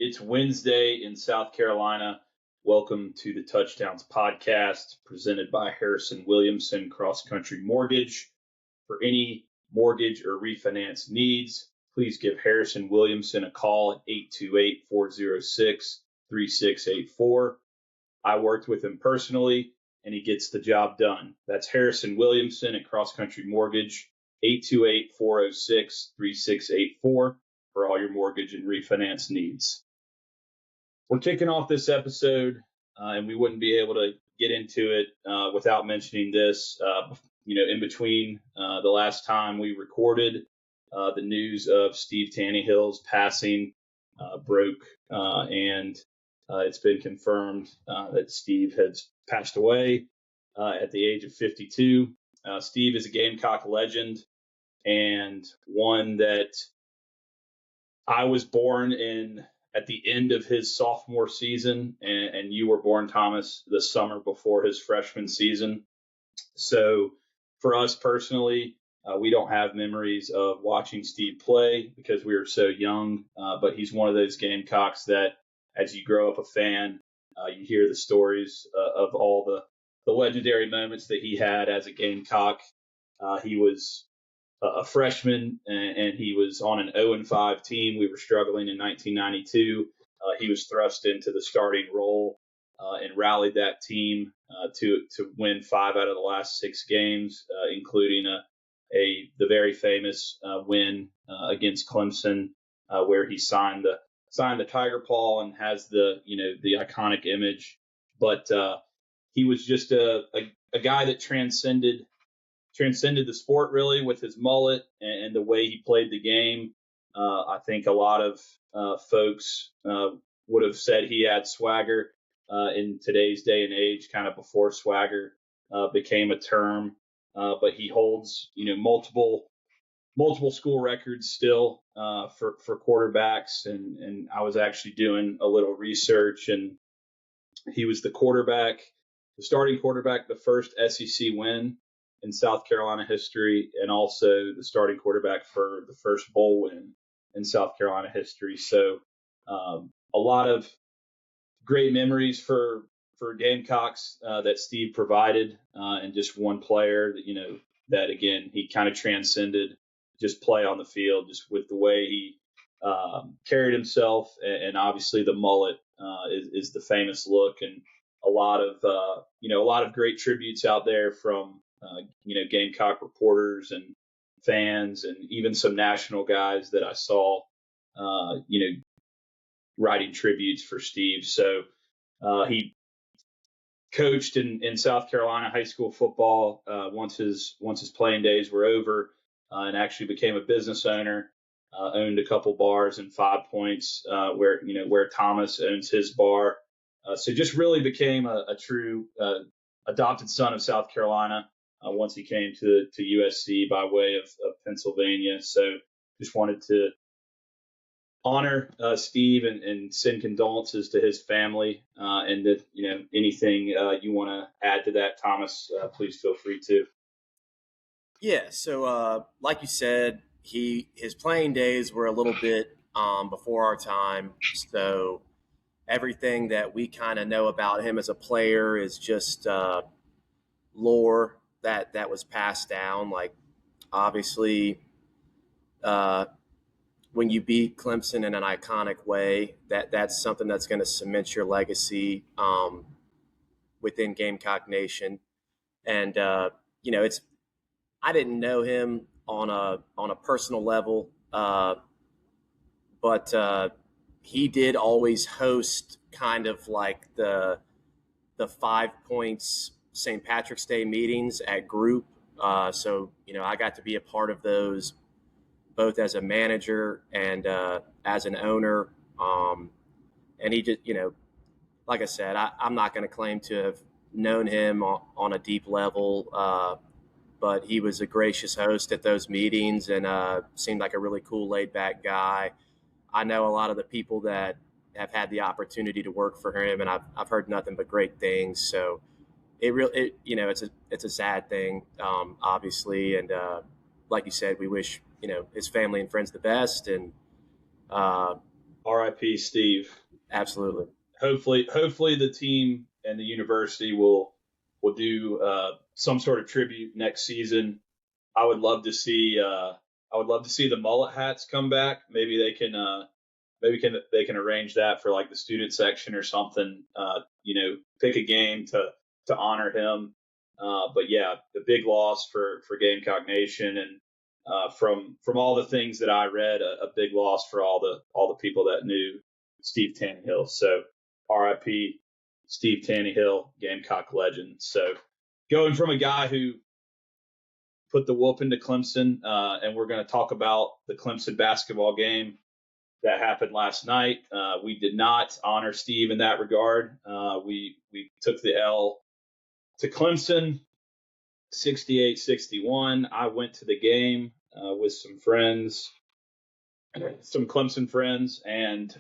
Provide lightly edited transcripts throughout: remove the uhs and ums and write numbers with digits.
It's Wednesday in South Carolina. Welcome to the Touchdowns podcast presented by Harrison Williamson Cross Country Mortgage. For any mortgage or refinance needs, please give Harrison Williamson a call at 828-406-3684. I worked with him personally, and he gets the job done. That's Harrison Williamson at Cross Country Mortgage, 828-406-3684 for all your mortgage and refinance needs. We're kicking off this episode, and we wouldn't be able to get into it without mentioning this. In between the last time we recorded, the news of Steve Taneyhill's passing broke, and it's been confirmed that Steve has passed away at the age of 52. Steve is a Gamecock legend and one that I was born in at the end of his sophomore season, and you were born, Thomas, the summer before his freshman season. So for us personally, we don't have memories of watching Steve play because we were so young, but he's one of those Gamecocks that as you grow up a fan, you hear the stories of all the legendary moments that he had as a Gamecock. He was a freshman, and he was on an 0-5 team. We were struggling in 1992. He was thrust into the starting role and rallied that team to win 5 out of the last 6 games, including the very famous win against Clemson, where he signed the Tiger Paw and has the iconic image. But he was just a guy that transcended the sport really with his mullet and the way he played the game. I think a lot of folks would have said he had swagger in today's day and age, kind of before swagger became a term. But he holds, multiple school records still for quarterbacks. And I was actually doing a little research, and he was the starting quarterback, the first SEC win in South Carolina history, and also the starting quarterback for the first bowl win in South Carolina history. So a lot of great memories for Gamecocks that Steve provided, and just one player that again, he kind of transcended just play on the field, just with the way he carried himself, and obviously the mullet is the famous look, and a lot of great tributes out there from Gamecock reporters and fans, and even some national guys that I saw, writing tributes for Steve. So he coached in South Carolina high school football once his playing days were over, and actually became a business owner. Owned a couple bars in 5 Points, where Thomas owns his bar. So just really became a true adopted son of South Carolina once he came to USC by way of Pennsylvania. So just wanted to honor Steve and send condolences to his family. And that, anything you want to add to that, Thomas, please feel free to. Yeah. So like you said, his playing days were a little bit before our time. So everything that we kind of know about him as a player is just lore that was passed down. Like, obviously, when you beat Clemson in an iconic way, that's something that's going to cement your legacy within Gamecock Nation. And I didn't know him on a personal level, but he did always host kind of like the 5 Points St. Patrick's Day meetings at group. So I got to be a part of those, both as a manager and as an owner. And he just, like I said, I'm not going to claim to have known him on a deep level, but he was a gracious host at those meetings, and seemed like a really cool, laid-back guy. I know a lot of the people that have had the opportunity to work for him, and I've heard nothing but great things. So it's a sad thing, obviously, and like you said, we wish his family and friends the best, and R.I.P. Steve. Absolutely. Hopefully the team and the university will do some sort of tribute next season. I would love to see the mullet hats come back. Maybe they can arrange that for like the student section or something. Pick a game to honor him. But yeah, the big loss for Gamecock Nation, and from all the things that I read, a big loss for all the people that knew Steve Taneyhill. So R.I.P. Steve Taneyhill, Gamecock legend. So going from a guy who put the whoop into Clemson, and we're going to talk about the Clemson basketball game that happened last night. We did not honor Steve in that regard. We took the L to Clemson, 68-61. I went to the game with some friends, some Clemson friends, and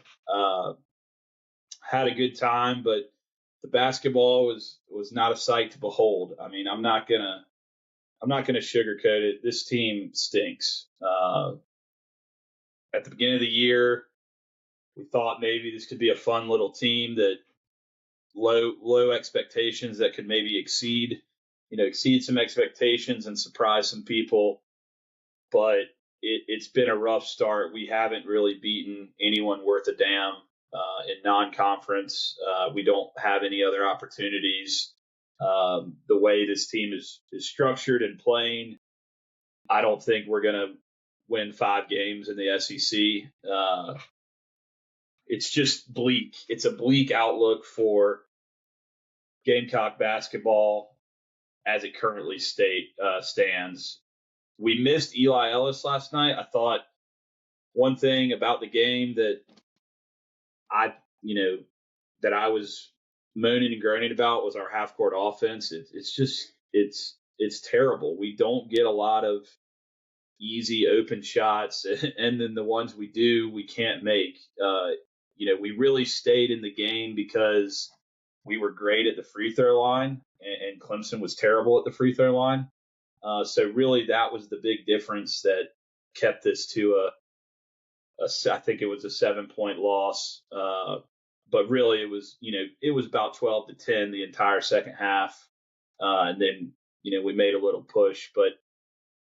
had a good time. But the basketball was not a sight to behold. I mean, I'm not gonna sugarcoat it. This team stinks. At the beginning of the year, we thought maybe this could be a fun little team that low expectations that could maybe exceed some expectations and surprise some people. But it's been a rough start. We haven't really beaten anyone worth a damn in non-conference. We don't have any other opportunities. The way this team is structured and playing, I don't think we're going to win 5 games in the SEC. It's just bleak. It's a bleak outlook for Gamecock basketball as it currently stands. We missed Eli Ellis last night. I thought one thing about the game that I was moaning and groaning about was our half-court offense. It's terrible. We don't get a lot of easy open shots, and then the ones we do, we can't make. We really stayed in the game because we were great at the free throw line, and Clemson was terrible at the free throw line. So really, that was the big difference that kept this to I think it was a 7-point loss. But really, it was about 12-10 the entire second half, and then we made a little push. But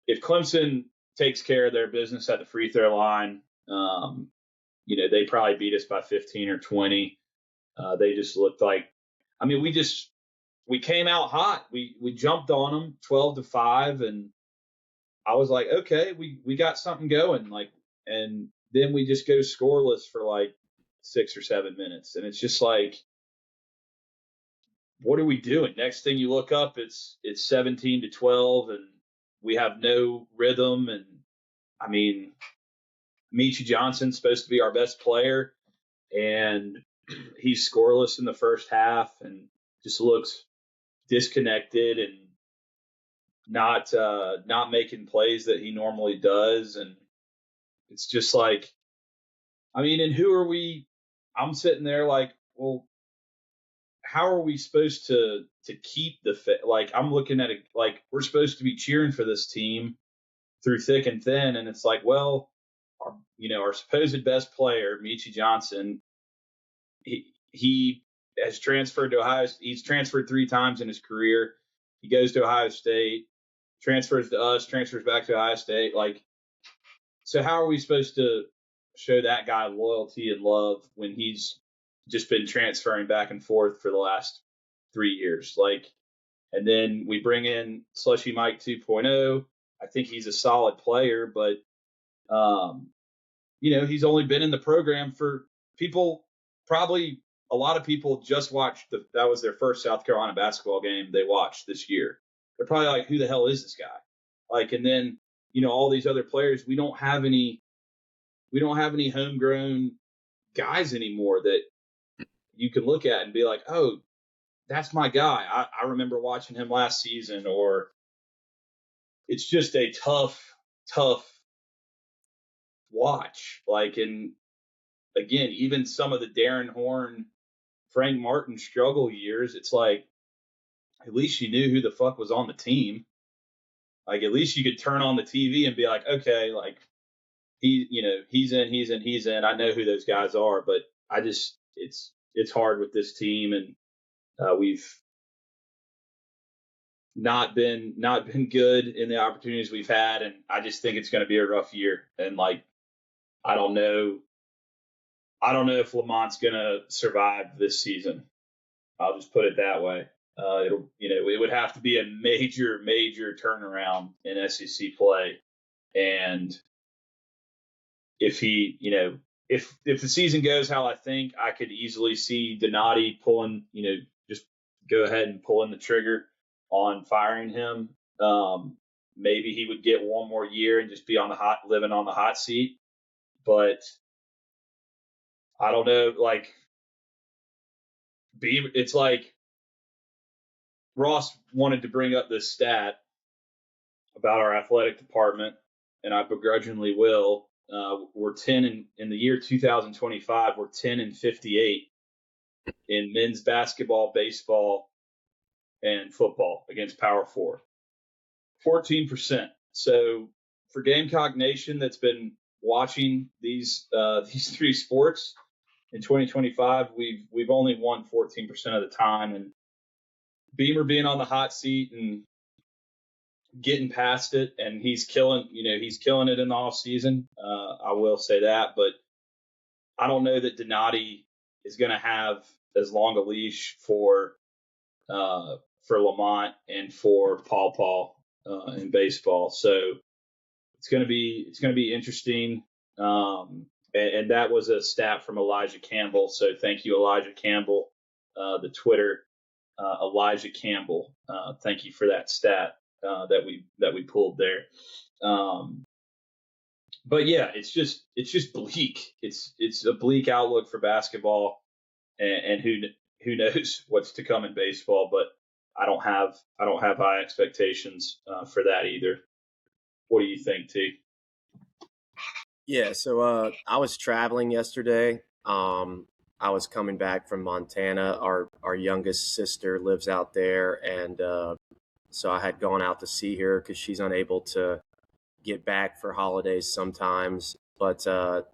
if Clemson takes care of their business at the free throw line, they probably beat us by 15 or 20. They just looked like, I mean, we came out hot. We jumped on them 12-5, and I was like, okay, we got something going. And then we just go scoreless for like 6 or 7 minutes, and it's just like, what are we doing? Next thing you look up, it's 17-12, and we have no rhythm. And I mean, Meechie Johnson's supposed to be our best player, and he's scoreless in the first half and just looks disconnected and not making plays that he normally does. And it's just like, I mean, and who are we? I'm sitting there like, well, how are we supposed to keep the fit? Like, I'm looking at it like we're supposed to be cheering for this team through thick and thin, and it's like, well, our supposed best player, Meechie Johnson, he has transferred to Ohio. He's transferred 3 times in his career. He goes to Ohio State, transfers to us, transfers back to Ohio State. Like, so how are we supposed to show that guy loyalty and love when he's just been transferring back and forth for the last 3 years? Like, and then we bring in Slushy Mike 2.0. I think he's a solid player, but he's only been in the program for people. Probably a lot of people just watched that was their first South Carolina basketball game they watched this year. They're probably like, who the hell is this guy? Like, and then all these other players, we don't have any homegrown guys anymore that you can look at and be like, oh, that's my guy. I remember watching him last season. Or it's just a tough watch. Like, and again, even some of the Darren Horn, Frank Martin struggle years, it's like, at least you knew who the fuck was on the team. Like, at least you could turn on the TV and be like, okay, like, he's in. I know who those guys are, but I just it's hard with this team, and we've not been good in the opportunities we've had, and I just think it's going to be a rough year. And I don't know if Lamont's going to survive this season. I'll just put it that way. It would have to be a major turnaround in SEC play, and if if the season goes how I think, I could easily see Donati pulling, just go ahead and pulling the trigger on firing him. Maybe he would get one more year and just be living on the hot seat, but I don't know. It's like Ross wanted to bring up this stat about our athletic department, and I begrudgingly will. We're 10 in the year 2025. We're 10-58 in men's basketball, baseball, and football against Power 4. 14%. So for Gamecock Nation that's been watching these three sports in 2025, we've only won 14% of the time, and Beamer being on the hot seat and getting past it, and he's killing it in the off season. I will say that, but I don't know that Donati is going to have as long a leash for Lamont and for Paul in baseball. So it's going to be interesting. And that was a stat from Elijah Campbell. So thank you, Elijah Campbell, the Twitter, Elijah Campbell. Thank you for that stat that we pulled there. But yeah, it's just bleak. It's a bleak outlook for basketball, and who knows what's to come in baseball. But I don't have high expectations for that either. What do you think, T? Yeah, so I was traveling yesterday. I was coming back from Montana. Our youngest sister lives out there, and so I had gone out to see her because she's unable to get back for holidays sometimes. But I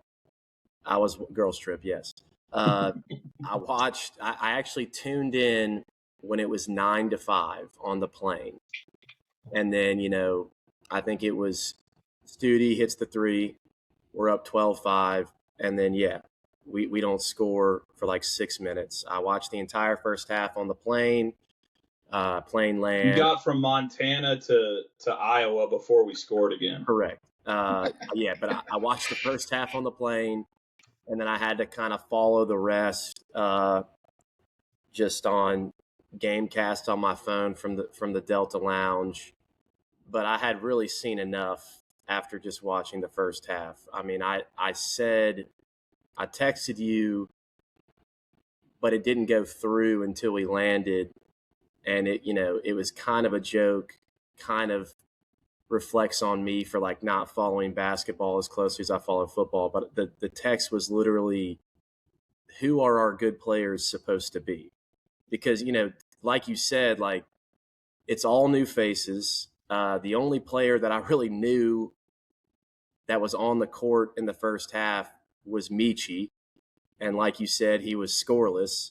was girls trip, yes. I actually tuned in when it was 9-5 on the plane, and then I think it was Studi hits the three. We're up 12-5, and then we don't score for like 6 minutes. I watched the entire first half on the plane. Plane land. You got from Montana to Iowa before we scored again. Correct. But I watched the first half on the plane, and then I had to kind of follow the rest just on Gamecast on my phone from the Delta Lounge. But I had really seen enough after just watching the first half. I mean, I texted you, but it didn't go through until we landed. And it was kind of a joke, kind of reflects on me for like not following basketball as closely as I follow football. But the text was literally, who are our good players supposed to be? Because, like you said, like it's all new faces. The only player that I really knew that was on the court in the first half was Michi. And like you said, he was scoreless.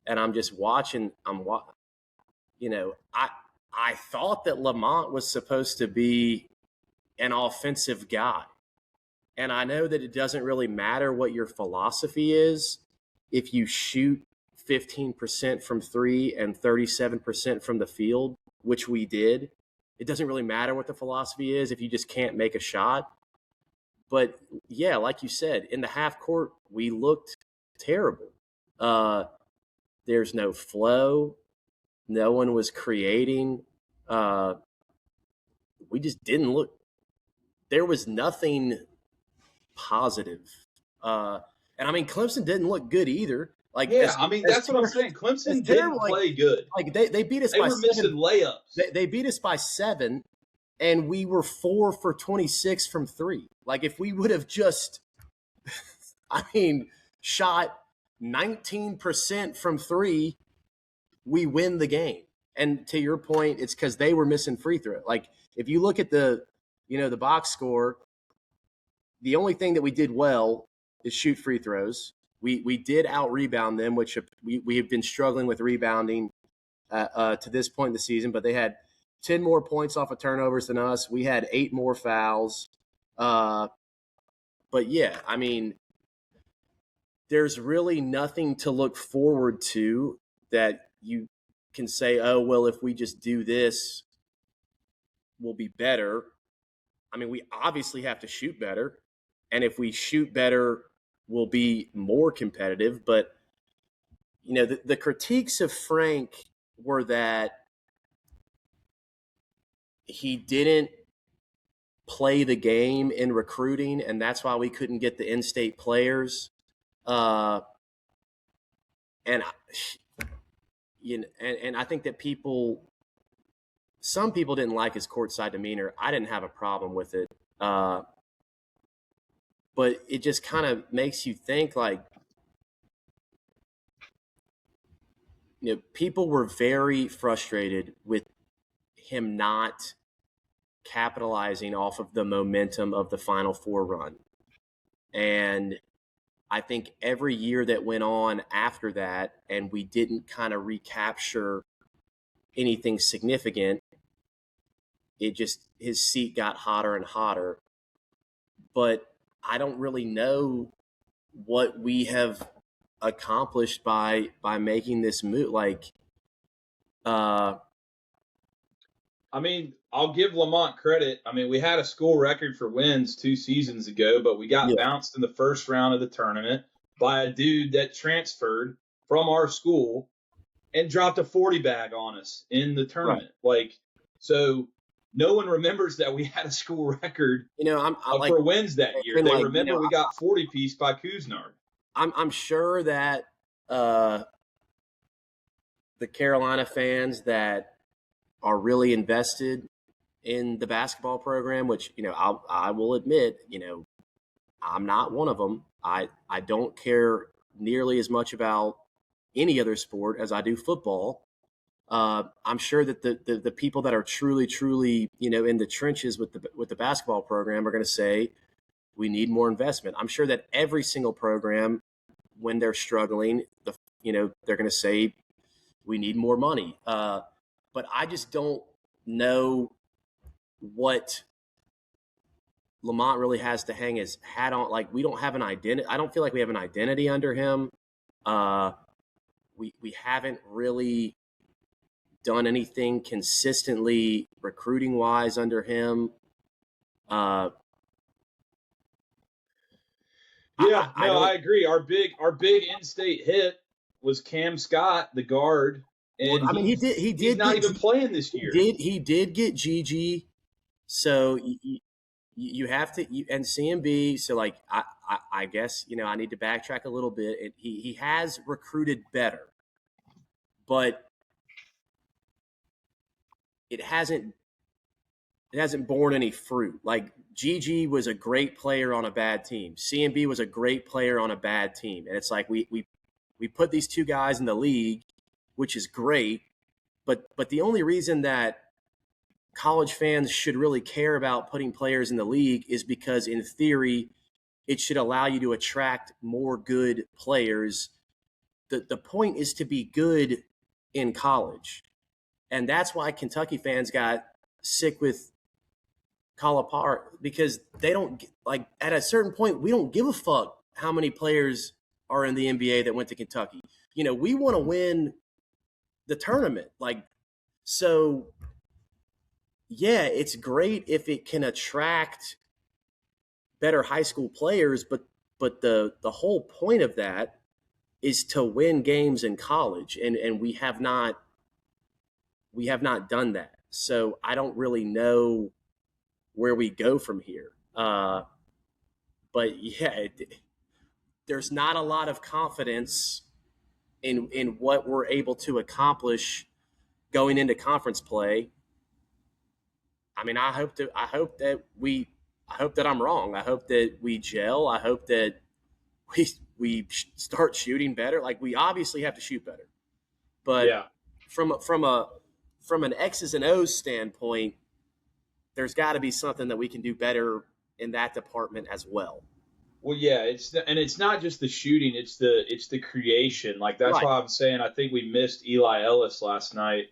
And I'm just watching, I thought that Lamont was supposed to be an offensive guy. And I know that it doesn't really matter what your philosophy is. If you shoot 15% from three and 37% from the field, which we did, it doesn't really matter what the philosophy is if you just can't make a shot. But yeah, like you said, in the half court, we looked terrible. There's no flow. No one was creating. We just didn't look. There was nothing positive. And I mean, Clemson didn't look good either. That's what I'm saying. Clemson didn't play good. Like they beat us. They were missing layups. They beat us by 7, and we were 4 for 26 from 3. Like if we would have just, shot 19% from 3, we win the game. And to your point, it's because they were missing free throw. Like if you look at the box score, the only thing that we did well is shoot free throws. We did out rebound them, which we have been struggling with rebounding to this point in the season. But they had 10 more points off of turnovers than us. We had 8 more fouls. But yeah, I mean, there's really nothing to look forward to that you can say, oh, well, if we just do this, we'll be better. I mean, we obviously have to shoot better. And if we shoot better, we'll be more competitive. But, you know, the critiques of Frank were that he didn't play the game in recruiting, and that's why we couldn't get the in-state players. And I think that some people didn't like his courtside demeanor. I didn't have a problem with it. But it just kind of makes you think, like, you know, people were very frustrated with him not capitalizing off of the momentum of the Final Four run. And I think every year that went on after that, and we didn't kind of recapture anything significant, his seat got hotter and hotter. But I don't really know what we have accomplished by making this move. Like, I mean, I'll give Lamont credit. I mean, we had a school record for wins 2 seasons ago, but we got bounced in the first round of the tournament by a dude that transferred from our school and dropped a 40 bag on us in the tournament. Right. Like, so no one remembers that we had a school record, for wins that year. They remember we got 40 piece by Kuznard. I'm sure that the Carolina fans that are really invested in the basketball program, which, I will admit, I'm not one of them. I don't care nearly as much about any other sport as I do football. I'm sure that the people that are truly, in the trenches with the basketball program are going to say we need more investment. I'm sure that every single program, when they're struggling, they're going to say we need more money. But I just don't know what Lamont really has to hang his hat on. Like, we don't have an identity. I don't feel like we have an identity under him. We haven't really done anything consistently recruiting wise under him. I agree. Our big in-state hit was Cam Scott, the guard. And he's not even playing this year. He did get Gigi, so you have to, and CMB. So, like, I guess, I need to backtrack a little bit. He has recruited better, but it hasn't borne any fruit. Like, Gigi was a great player on a bad team. CMB was a great player on a bad team, and it's like we put these two guys in the league, which is great, but the only reason that college fans should really care about putting players in the league is because, in theory, it should allow you to attract more good players. The point is to be good in college. And that's why Kentucky fans got sick with Calipari, because they don't, like, at a certain point, we don't give a fuck how many players are in the NBA that went to Kentucky. We want to win the tournament. Like, so yeah, it's great if it can attract better high school players, but the whole point of that is to win games in college, and we have not done that. So I don't really know where we go from here. But yeah, there's not a lot of confidence in what we're able to accomplish going into conference play. I mean, I hope that I'm wrong. I hope that we gel. I hope that we start shooting better. Like, we obviously have to shoot better, but from an X's and O's standpoint, there's got to be something that we can do better in that department as well. Well, yeah, it's not just the shooting; it's the creation. Like that's Right. why I'm saying I think we missed Eli Ellis last night,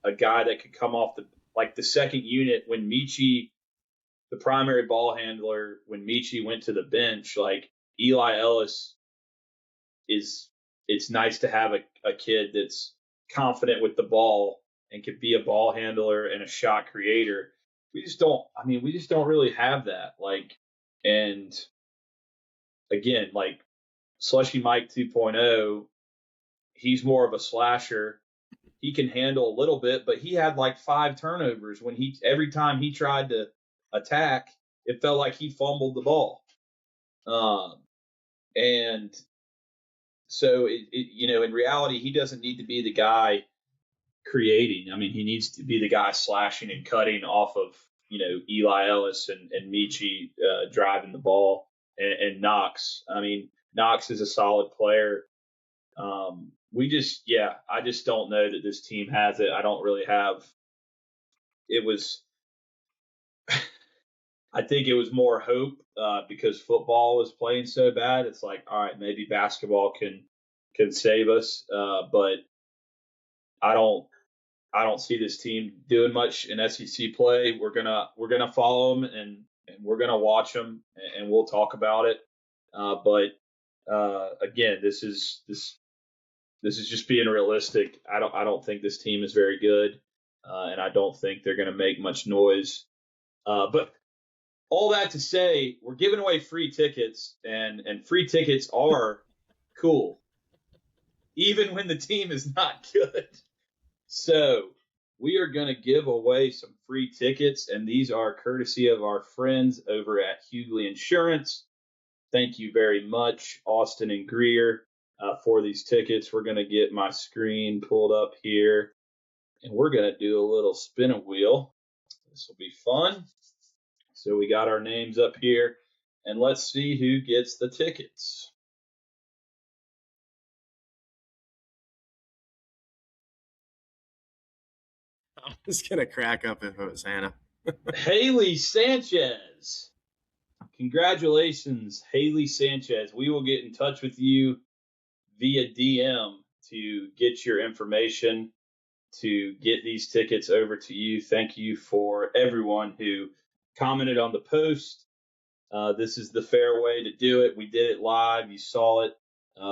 a guy that could come off the second unit when Michi, the primary ball handler, when Michi went to the bench. Like Eli Ellis it's nice to have a kid that's confident with the ball and could be a ball handler and a shot creator. We just don't really have that. Like, and again, like Slushy Mike 2.0, he's more of a slasher. He can handle a little bit, but he had like 5 turnovers when every time he tried to attack, it felt like he fumbled the ball. And so in reality, he doesn't need to be the guy creating. I mean, he needs to be the guy slashing and cutting off of, Eli Ellis and Michi driving the ball and Knox. I mean, Knox is a solid player. I just don't know that this team has it. I don't really have. It was, I think it was more hope because football was playing so bad. It's like, all right, maybe basketball can save us, but I don't see this team doing much in SEC play. We're gonna follow them and we're gonna watch them and we'll talk about it. But again, this is just being realistic. I don't think this team is very good, and I don't think they're going to make much noise. But all that to say, we're giving away free tickets, and free tickets are cool, even when the team is not good. So we are going to give away some free tickets, and these are courtesy of our friends over at Hughley Insurance. Thank you very much, Austin and Greer, for these tickets. We're going to get my screen pulled up here, and we're going to do a little spin a wheel. This will be fun. So we got our names up here, and let's see who gets the tickets. I was going to crack up if it was Hannah. Haley Sanchez. Congratulations, Haley Sanchez. We will get in touch with you via DM to get your information, to get these tickets over to you. Thank you for everyone who commented on the post. This is the fair way to do it. We did it live. You saw it.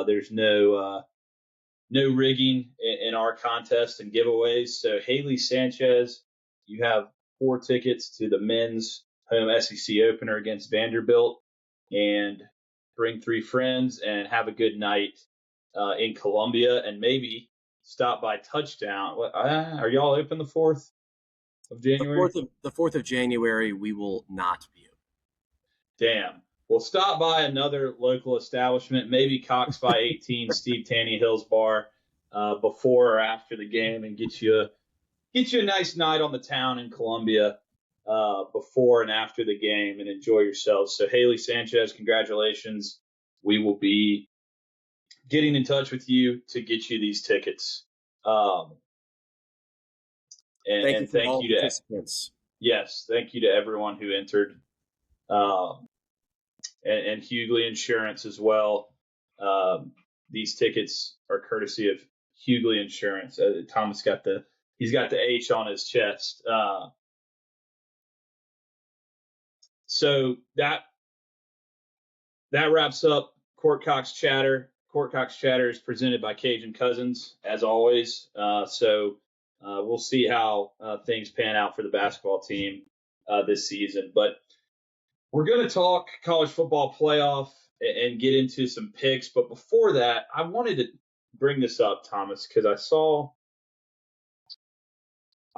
There's no rigging in our contest and giveaways. So Haley Sanchez, you have 4 tickets to the men's home SEC opener against Vanderbilt, and bring 3 friends and have a good night in Columbia, and maybe stop by Touchdown. Are y'all open the 4th of January? The 4th of January, we will not be open. Damn. Well, stop by another local establishment, maybe Cox by 18, Steve Taneyhill's bar, before or after the game, and get you a nice night on the town in Columbia before and after the game, and enjoy yourselves. So Haley Sanchez, congratulations. We will be getting in touch with you to get you these tickets. Thank you to participants. Yes, thank you to everyone who entered, and Hughley Insurance as well. These tickets are courtesy of Hughley Insurance. Thomas he's got the H on his chest. So that wraps up Court Cox Chatter. Court Cox Chatter is presented by Cajun Cousins, as always. So we'll see how things pan out for the basketball team this season. But we're going to talk college football playoff and get into some picks. But before that, I wanted to bring this up, Thomas, because I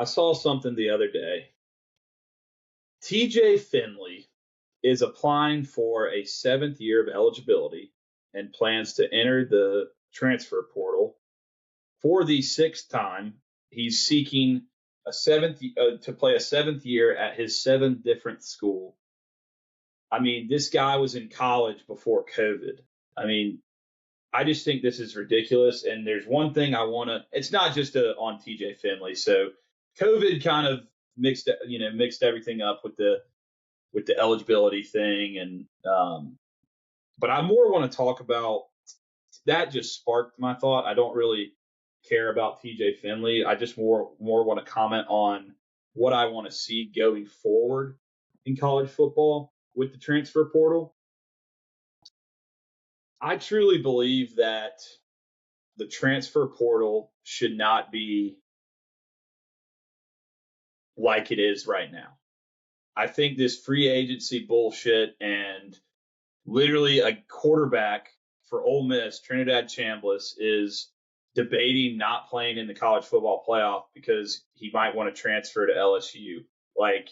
saw something the other day. TJ Finley is applying for a 7th year of eligibility and plans to enter the transfer portal for the 6th time. He's seeking to play a 7th year at his 7th different school. I mean, this guy was in college before COVID. I mean, I just think this is ridiculous. And there's one thing it's not just on TJ Finley. So COVID kind of mixed everything up with the with the eligibility thing. And but I more want to talk about that. Just sparked my thought. I don't really care about TJ Finley. I just more want to comment on what I want to see going forward in college football with the transfer portal. I truly believe that the transfer portal should not be like it is right now. I think this free agency bullshit and literally a quarterback for Ole Miss, Trinidad Chambliss, is debating not playing in the college football playoff because he might want to transfer to LSU. Like,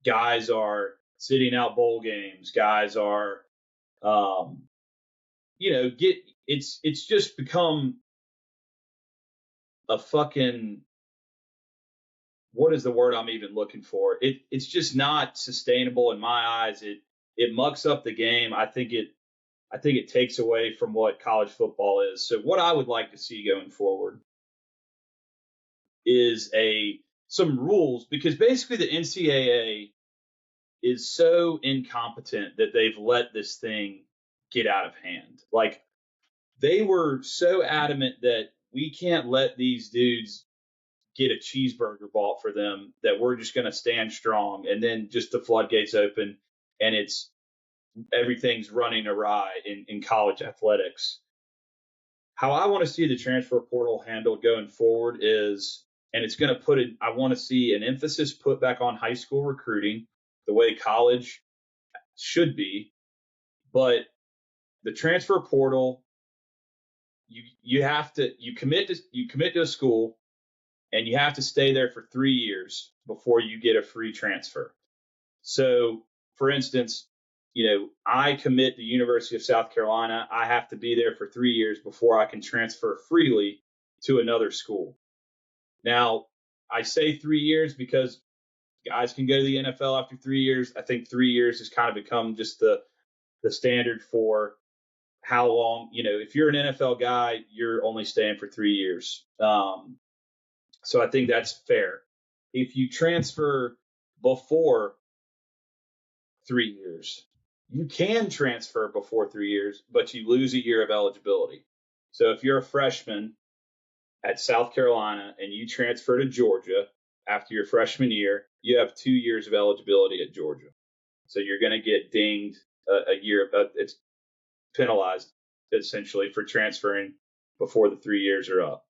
guys are sitting out bowl games. Guys are, it's just become a fucking, what is the word I'm even looking for? It's just not sustainable in my eyes. It mucks up the game. I think it takes away from what college football is. So what I would like to see going forward is some rules, because basically the NCAA is so incompetent that they've let this thing get out of hand. Like, they were so adamant that we can't let these dudes get a cheeseburger bought for them, that we're just going to stand strong, and then just the floodgates open and everything's running awry in college athletics. How I want to see the transfer portal handled going forward is, and it's going to I want to see an emphasis put back on high school recruiting the way college should be. But the transfer portal, you commit to a school, and you have to stay there for 3 years before you get a free transfer. So, for instance, I commit the University of South Carolina. I have to be there for 3 years before I can transfer freely to another school. Now, I say 3 years because guys can go to the NFL after 3 years. I think 3 years has kind of become just the standard for how long, if you're an NFL guy, you're only staying for 3 years. So I think that's fair. If you transfer before 3 years, you can transfer before 3 years, but you lose a year of eligibility. So if you're a freshman at South Carolina and you transfer to Georgia after your freshman year, you have 2 years of eligibility at Georgia. So you're going to get dinged a year. It's penalized, essentially, for transferring before the 3 years are up.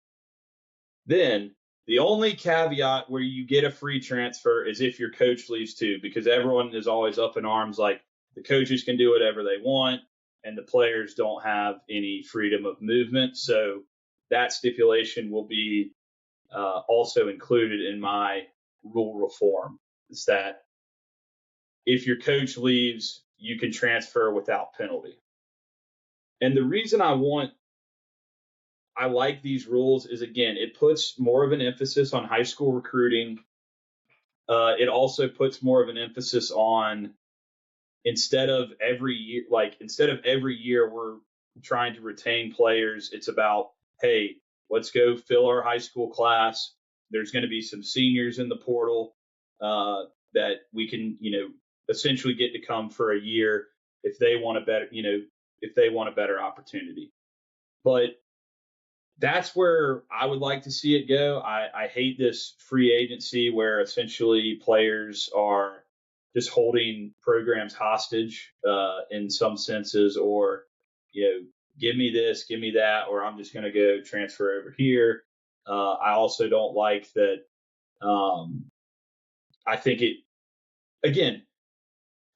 Then the only caveat where you get a free transfer is if your coach leaves too, because everyone is always up in arms like the coaches can do whatever they want and the players don't have any freedom of movement. So that stipulation will be also included in my rule reform, is that if your coach leaves, you can transfer without penalty. And the reason I like these rules is, again, it puts more of an emphasis on high school recruiting. It also puts more of an emphasis on, instead of every year we're trying to retain players, it's about, hey, let's go fill our high school class. There's going to be some seniors in the portal that we can, essentially get to come for a year if they want a better opportunity. But that's where I would like to see it go. I hate this free agency where essentially players are just holding programs hostage in some senses, or, give me this, give me that, or I'm just going to go transfer over here. I also don't like that. I think again,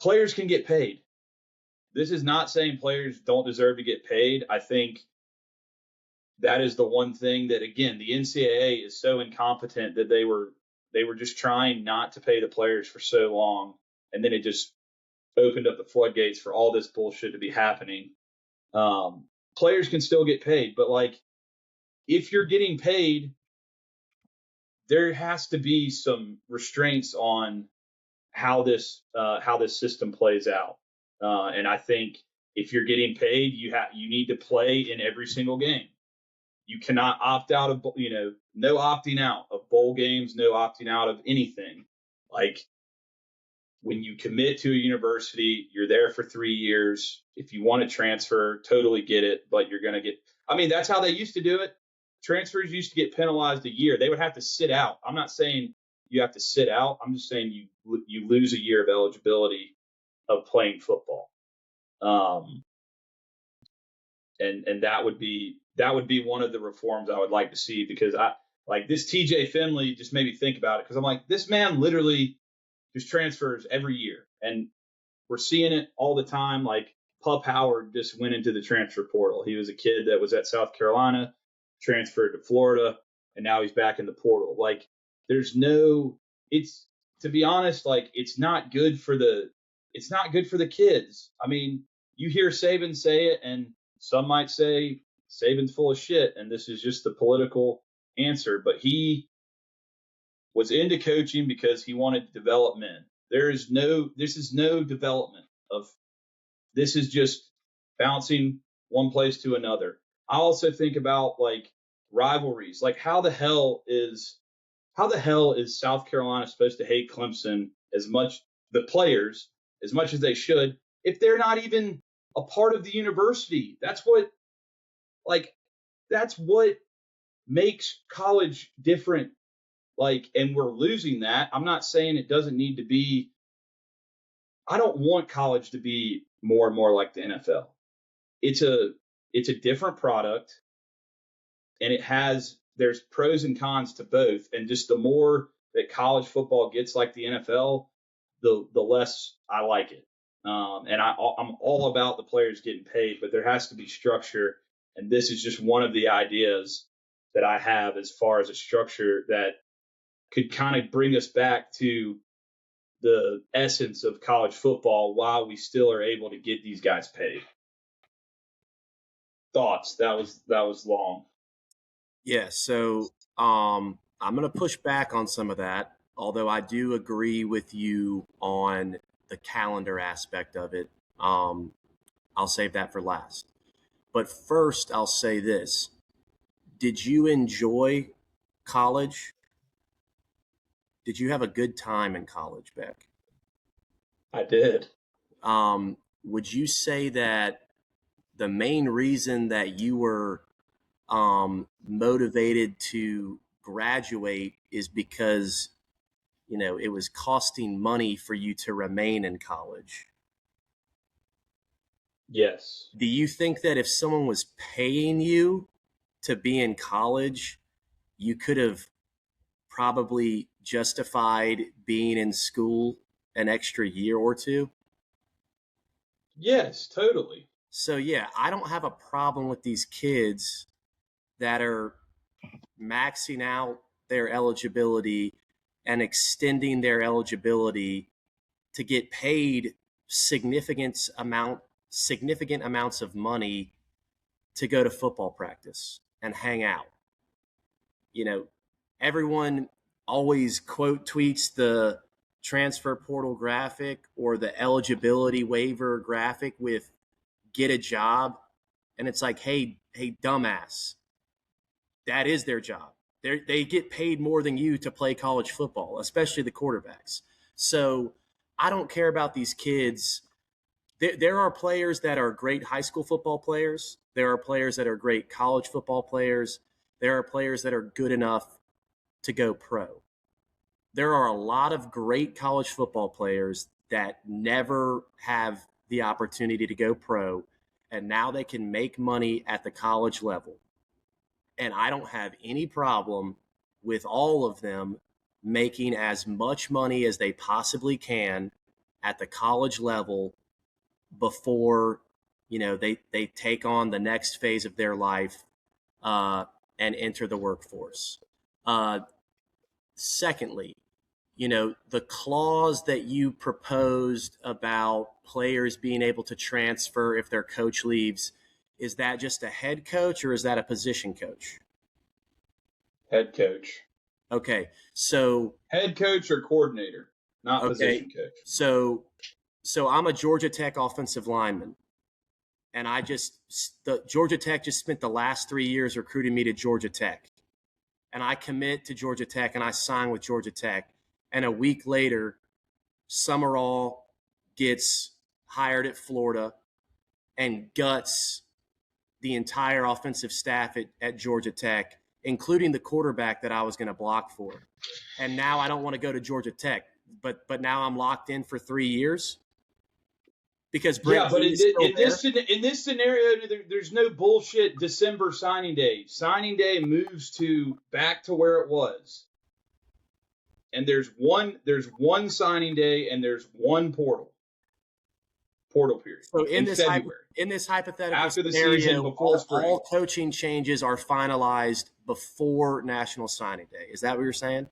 players can get paid. This is not saying players don't deserve to get paid. I think that is the one thing that, again, the NCAA is so incompetent that they were just trying not to pay the players for so long, and then it just opened up the floodgates for all this bullshit to be happening. Players can still get paid, but like, if you're getting paid, there has to be some restraints on how this system plays out. And I think if you're getting paid, you need to play in every single game. You cannot opt out of, no opting out of bowl games, no opting out of anything. Like, when you commit to a university, you're there for 3 years. If you want to transfer, totally get it, but you're going to get, I mean, that's how they used to do it. Transfers used to get penalized a year. They would have to sit out. I'm not saying you have to sit out. I'm just saying you lose a year of eligibility of playing football. And that would be one of the reforms I would like to see, because I like this TJ Finley just made me think about it, because I'm like, this man literally just transfers every year, and we're seeing it all the time. Like Pup Howard just went into the transfer portal. He was a kid that was at South Carolina, transferred to Florida, and now he's back in the portal. Like it's, to be honest, like it's not good for the kids. I mean, you hear Saban say it, and some might say Saban's full of shit, and this is just the political answer, but he was into coaching because he wanted to develop men. This is no development of, this is just bouncing one place to another. I also think about like rivalries. Like how the hell is South Carolina supposed to hate Clemson as much, the players, as much as they should, if they're not even a part of the university? That's what makes college different. Like, and we're losing that. I'm not saying it doesn't need to be. I don't want college to be more and more like the NFL. It's a different product, and there's pros and cons to both. And just the more that college football gets like the NFL, the less I like it. And I'm all about the players getting paid, but there has to be structure. And this is just one of the ideas that I have as far as a structure that could kind of bring us back to the essence of college football while we still are able to get these guys paid. Thoughts? That was long. Yeah. So I'm going to push back on some of that, although I do agree with you on the calendar aspect of it. I'll save that for last. But first, I'll say this. Did you enjoy college? Did you have a good time in college, Beck? I did. Would you say that the main reason that you were motivated to graduate is because, it was costing money for you to remain in college? Yes. Do you think that if someone was paying you to be in college, you could have probably justified being in school an extra year or two? Yes, totally. So yeah, I don't have a problem with these kids that are maxing out their eligibility and extending their eligibility to get paid significant amounts of money to go to football practice and hang out. Everyone always quote tweets the transfer portal graphic or the eligibility waiver graphic with get a job. And it's like, hey, dumbass, that is their job. They get paid more than you to play college football, especially the quarterbacks. So I don't care about these kids. There are players that are great high school football players. There are players that are great college football players. There are players that are good enough to go pro. There are a lot of great college football players that never have the opportunity to go pro, and now they can make money at the college level. And I don't have any problem with all of them making as much money as they possibly can at the college level before, they take on the next phase of their life and enter the workforce. Secondly, the clause that you proposed about players being able to transfer if their coach leaves, is that just a head coach or is that a position coach? Head coach. Okay. So head coach or coordinator, not position coach. So I'm a Georgia Tech offensive lineman. And Georgia Tech just spent the last 3 years recruiting me to Georgia Tech. And I commit to Georgia Tech and I sign with Georgia Tech. And a week later, Summerall gets hired at Florida and guts the entire offensive staff at Georgia Tech, including the quarterback that I was going to block for. And now I don't want to go to Georgia Tech, but now I'm locked in for 3 years because Brent but in this scenario, there's no bullshit December signing day. Signing day moves back to where it was. And there's one signing day and there's one portal period. So in this hypothetical after the scenario, season, before spring, all coaching changes are finalized before National Signing Day. Is that what you're saying?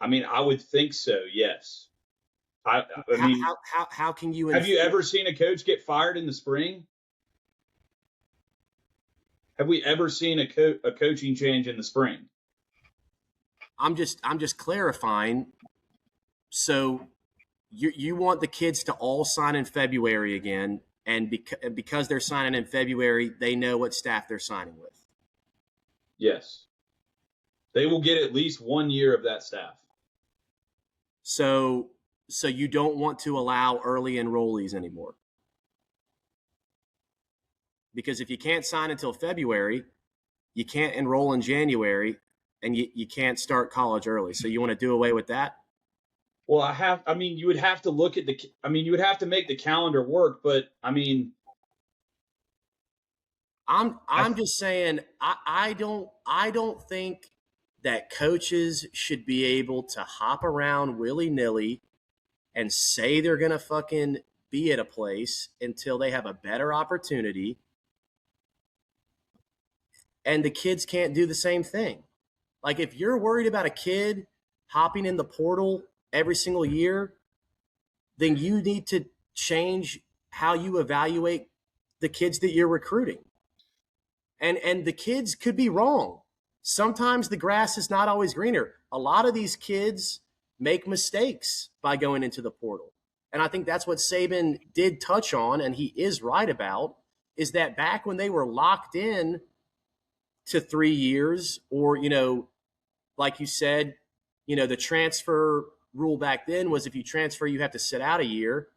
I mean, I would think so. Yes. I mean, how can you? Have you ever seen a coach get fired in the spring? Have we ever seen a coaching change in the spring? I'm just clarifying. So you want the kids to all sign in February again, and because they're signing in February, they know what staff they're signing with. Yes. They will get at least 1 year of that staff. So you don't want to allow early enrollees anymore. Because if you can't sign until February, you can't enroll in January, and you can't start college early. So you want to do away with that? Well, you would have to look at you would have to make the calendar work, but I mean, I'm just saying I don't think that coaches should be able to hop around willy-nilly and say they're going to fucking be at a place until they have a better opportunity. And the kids can't do the same thing. Like, if you're worried about a kid hopping in the portal every single year, then you need to change how you evaluate the kids that you're recruiting. And the kids could be wrong. Sometimes the grass is not always greener. A lot of these kids make mistakes by going into the portal. And I think that's what Saban did touch on, and he is right about, is that back when they were locked in to 3 years, or, like you said, the transfer rule back then was if you transfer, you have to sit out a year.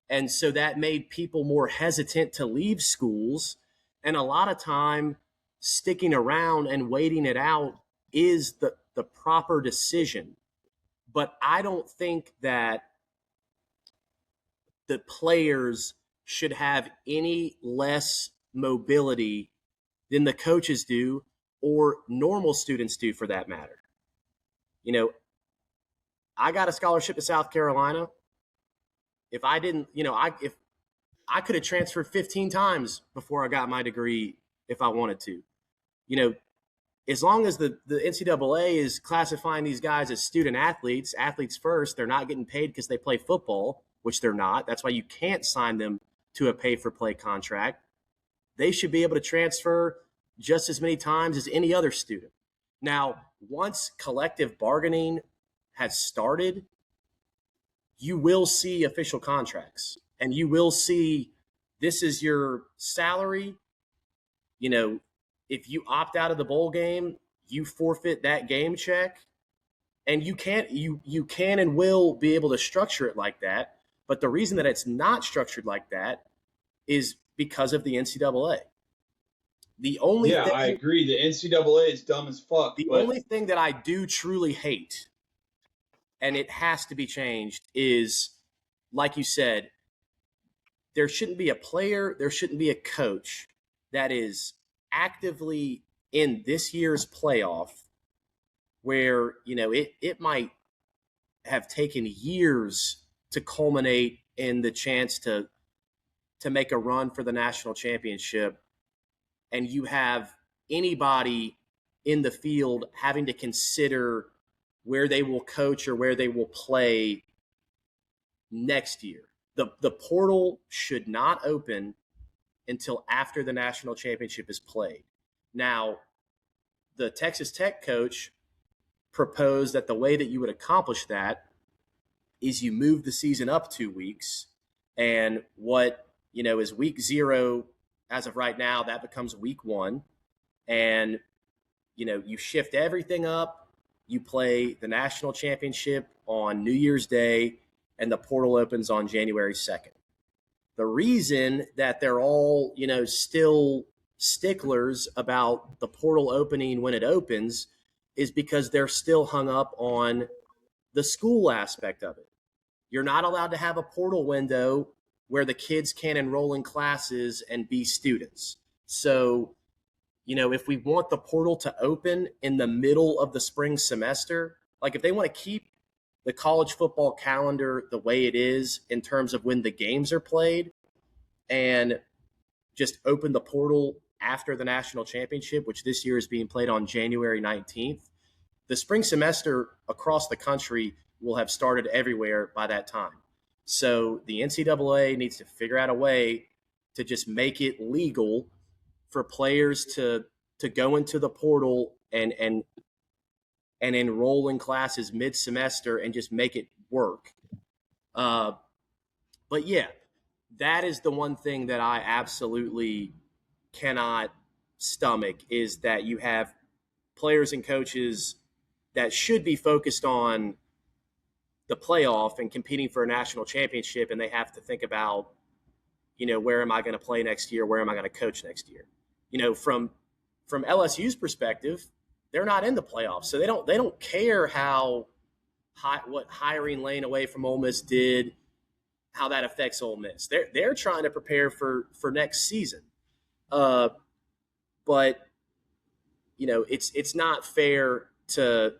And so that made people more hesitant to leave schools. And a lot of time sticking around and waiting it out is the proper decision. But I don't think that the players should have any less mobility than the coaches do, or normal students do, for that matter. I got a scholarship to South Carolina. If I didn't, if I could have transferred 15 times before I got my degree if I wanted to. As long as the NCAA is classifying these guys as student athletes first, they're not getting paid because they play football, which they're not. That's why you can't sign them to a pay-for-play contract. They should be able to transfer just as many times as any other student. Now, once collective bargaining has started, you will see official contracts, and you will see this is your salary. If you opt out of the bowl game, you forfeit that game check, and you can and will be able to structure it like that. But the reason that it's not structured like that is because of the NCAA. I agree. The NCAA is dumb as fuck. The only thing that I do truly hate, and it has to be changed, is, like you said, there shouldn't be a player, there shouldn't be a coach that is actively in this year's playoff where, it might have taken years to culminate in the chance to make a run for the national championship. And you have anybody in the field having to consider where they will coach or where they will play next year. The portal should not open until after the national championship is played. Now, the Texas Tech coach proposed that the way that you would accomplish that is you move the season up 2 weeks, and what is week 0 as of right now, that becomes week 1, and you shift everything up. You play the national championship on New Year's Day and the portal opens on January 2nd. The reason that they're all, still sticklers about the portal opening when it opens is because they're still hung up on the school aspect of it. You're not allowed to have a portal window where the kids can enroll in classes and be students. So, if we want the portal to open in the middle of the spring semester, like if they want to keep the college football calendar the way it is in terms of when the games are played and just open the portal after the national championship, which this year is being played on January 19th, the spring semester across the country will have started everywhere by that time. So the NCAA needs to figure out a way to just make it legal for players to go into the portal and enroll in classes mid-semester and just make it work. But yeah, that is the one thing that I absolutely cannot stomach, is that you have players and coaches that should be focused on the playoff and competing for a national championship, and they have to think about, where am I going to play next year? Where am I going to coach next year? From LSU's perspective, they're not in the playoffs, so they don't care what hiring Lane away from Ole Miss did, how that affects Ole Miss. They're trying to prepare for next season, but it's not fair to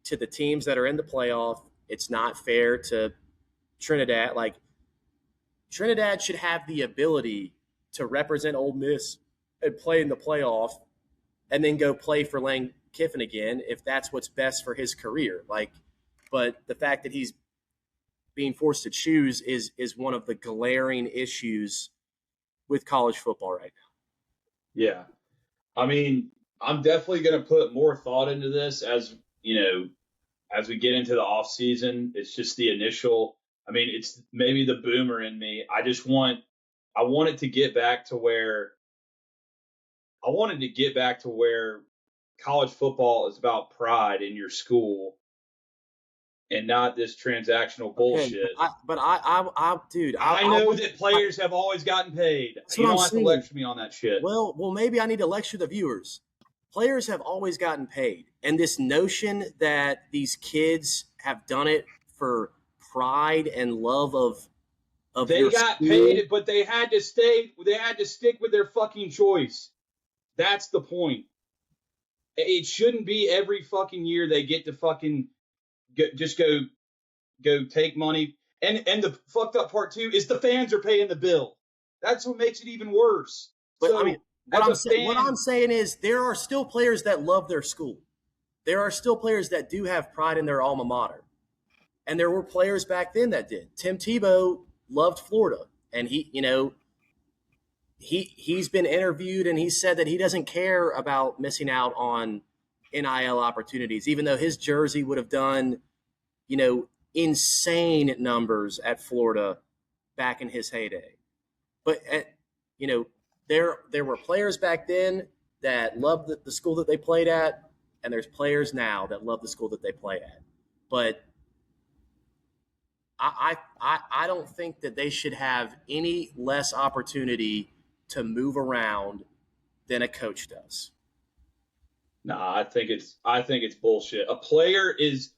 the teams that are in the playoff. It's not fair to Trinidad. Like, Trinidad should have the ability to represent Ole Miss and play in the playoff and then go play for Lane Kiffin again if that's what's best for his career. But the fact that he's being forced to choose is one of the glaring issues with college football right now. Yeah. I mean, I'm definitely going to put more thought into this as we get into the off season. It's just the initial, it's maybe the boomer in me. I want it to get back to where college football is about pride in your school and not this transactional bullshit. Okay, I know that players have always gotten paid. You don't have to lecture me on that shit. Well, maybe I need to lecture the viewers. Players have always gotten paid. And this notion that these kids have done it for pride and love of they got school. Paid, but they had to stick with their fucking choice. That's the point. It shouldn't be every fucking year they get to fucking go take money. And the fucked up part too is the fans are paying the bill. That's what makes it even worse. But what I'm saying is there are still players that love their school. There are still players that do have pride in their alma mater. And there were players back then that did. Tim Tebow loved Florida, and he's been interviewed and he said that he doesn't care about missing out on NIL opportunities, even though his jersey would have done, insane numbers at Florida back in his heyday. But, there were players back then that loved the school that they played at, and there's players now that love the school that they play at. But I don't think that they should have any less opportunity to move around than a coach does. Nah, I think it's bullshit. A player is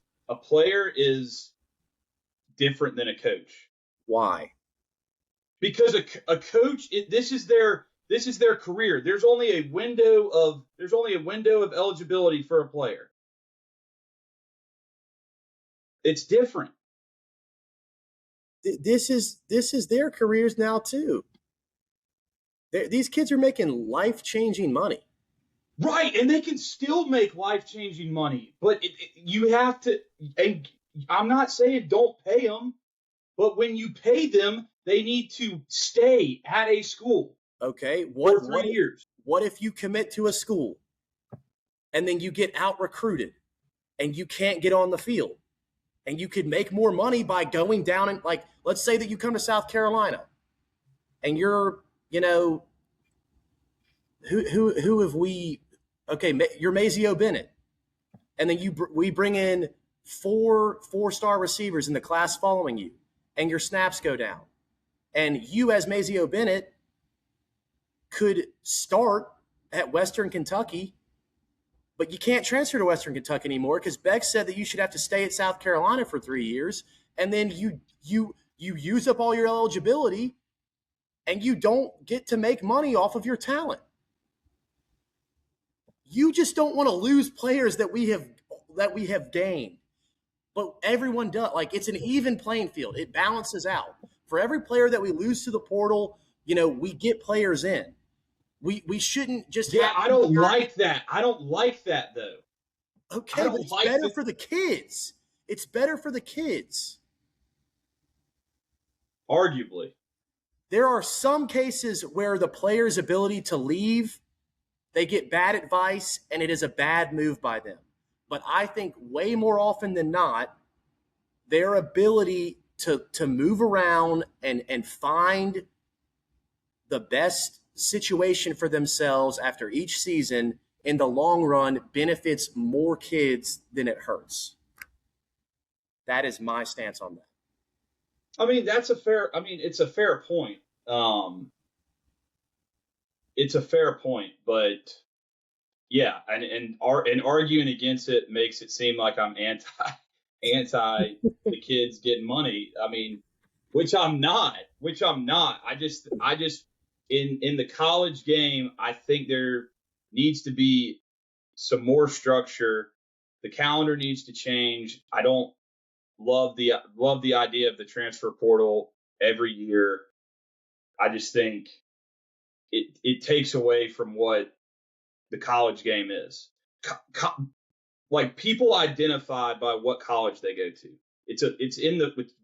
different than a coach. Why? Because a coach, this is their career. There's only a window of eligibility for a player. It's different. This is their careers now too. These kids are making life-changing money. Right, and they can still make life-changing money, but you have to. And I'm not saying don't pay them, but when you pay them, they need to stay at a school. Okay, for 3 years. What if you commit to a school and then you get out-recruited and you can't get on the field? And you could make more money by going down and, let's say that you come to South Carolina and you're, who have we? Okay, you're Mazio Bennett, and then we bring in four-star receivers in the class following you, and your snaps go down. And you, as Mazeo Bennett, could start at Western Kentucky, but you can't transfer to Western Kentucky anymore because Beck said that you should have to stay at South Carolina for 3 years, and then you use up all your eligibility, and you don't get to make money off of your talent. You just don't want to lose players that we have gained. But everyone does. Like, it's an even playing field. It balances out. For every player that we lose to the portal, we get players in. We shouldn't just I don't like that. I don't like that, though. Okay, but it's better for the kids. It's better for the kids. Arguably. There are some cases where the player's ability to leave, they get bad advice, and it is a bad move by them. But I think way more often than not, their ability to move around and find the best situation for themselves after each season in the long run benefits more kids than it hurts. That is my stance on that. I mean, it's a fair point. It's a fair point, but yeah, and arguing against it makes it seem like I'm anti the kids getting money. I mean, which I'm not. I just in the college game, I think there needs to be some more structure. The calendar needs to change. I don't love the idea of the transfer portal every year. I just think it takes away from what the college game is. Like, people identify by what college they go to. It's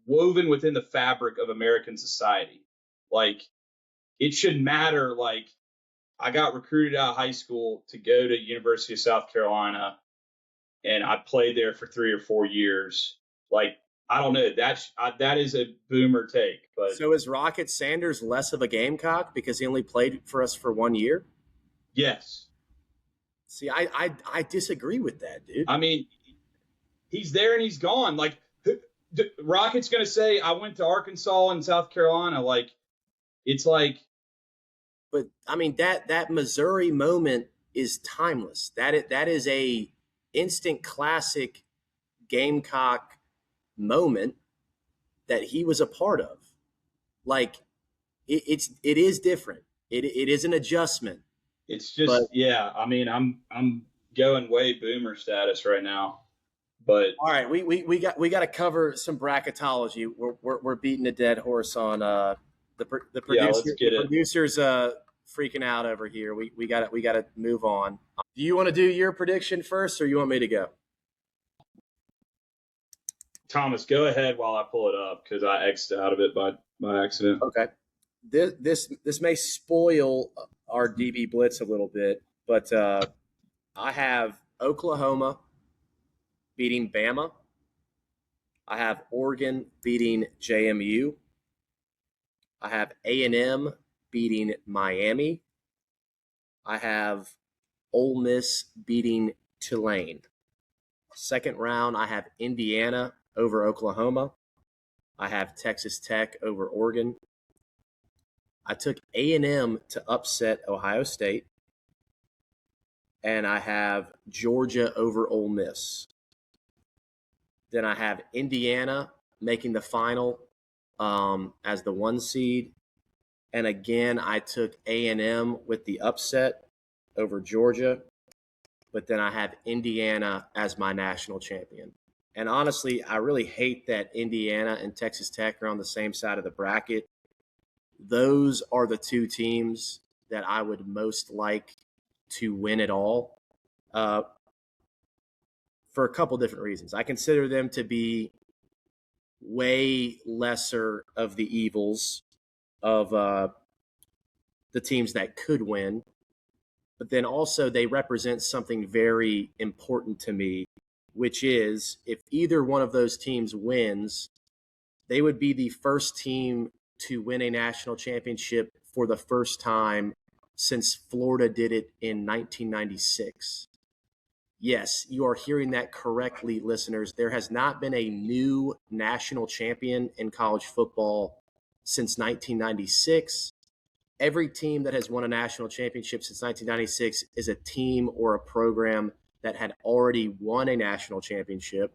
woven within the fabric of American society. Like, it should matter. Like, I got recruited out of high school to go to University of South Carolina, and I played there for 3 or 4 years. Like, I don't know. That is a boomer take. But so is Rocket Sanders less of a Gamecock because he only played for us for 1 year? Yes. See, I disagree with that, dude. I mean, he's there and he's gone. Like, Rocket's going to say, I went to Arkansas and South Carolina. Like, it's like. But, I mean, that Missouri moment is timeless. That is a instant classic Gamecock moment that he was a part of. Like, it is different. It is an adjustment. It's just, yeah. I mean, I'm going way boomer status right now. But all right, we got to cover some bracketology. We're beating a dead horse on the producer. Yeah, let's get the producer's freaking out over here. We got to move on. Do you want to do your prediction first, or you want me to go? Thomas, go ahead while I pull it up because I X'd out of it by accident. Okay. This may spoil our DB Blitz a little bit, but I have Oklahoma beating Bama. I have Oregon beating JMU. I have A&M beating Miami. I have Ole Miss beating Tulane. Second round, I have Indiana over Oklahoma. I have Texas Tech over Oregon. I took A&M to upset Ohio State. And I have Georgia over Ole Miss. Then I have Indiana making the final as the 1 seed. And again, I took A&M with the upset over Georgia. But then I have Indiana as my national champion. And honestly, I really hate that Indiana and Texas Tech are on the same side of the bracket. Those are the 2 teams that I would most like to win it all for a couple different reasons. I consider them to be way lesser of the evils of the teams that could win. But then also they represent something very important to me, which is if either one of those teams wins, they would be the first team to win a national championship for the first time since Florida did it in 1996. Yes, you are hearing that correctly, listeners. There has not been a new national champion in college football since 1996. Every team that has won a national championship since 1996 is a team or a program that had already won a national championship,